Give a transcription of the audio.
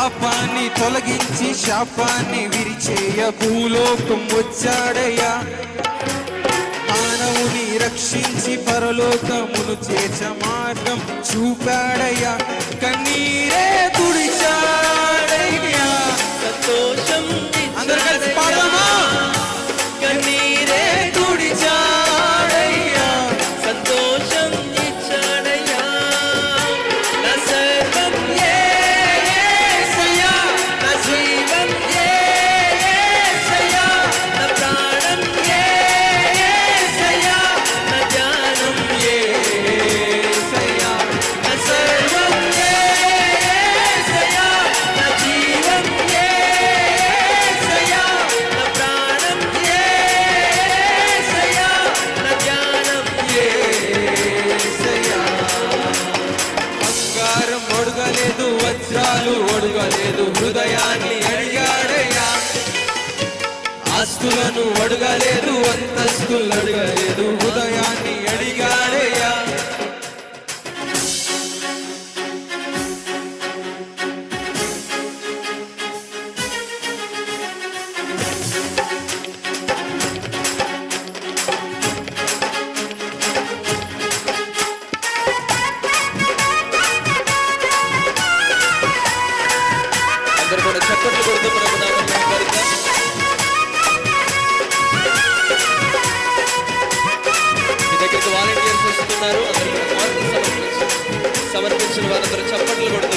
పాపాన్ని తొలగించి శాపాన్ని విరిచేయ భూలోకం వచ్చాడయ్యా. మానవుని రక్షించి పరలోకమును చేర్చ మార్గం చూపాడయ్యా. కన్నీరే తుడిచాడయ్యా. సంతోషం అందరూ కలిసి పాడదామా? కన్నీరే తుడిచాడయ్యా. సంతోషం ఇచ్చాడయ్యా. నా సర్వం యేసయ్యా, నా జీవం యేసయ్యా, నా ప్రాణం యేసయ్యా, నా ధ్యానం యేసయ్యా. నా సర్వం యేసయ్యా, నా జీవం యేసయ్యా, నా ప్రాణం యేసయ్యా, నా ధ్యానం యేసయ్యా. బంగారం ఒడగలేదు, వజ్రాలు ఒడగలేదు, హృదయాన్ని అడిగాడయ్యా. ఆస్తులను అడగలేదు, అంతస్తులు అడగలేదు, హృదయాన్ని అడిగాడయ్యా. అందరూ కూడా చప్పట్లు కొడుతూ ప్రభు నామములో కలుగుతాం. మీ దగ్గరికి వాలంటీర్స్ వస్తున్నారు. అందరూ కూడా సమర్పించిన వారందరూ చప్పట్లు కొడుతూ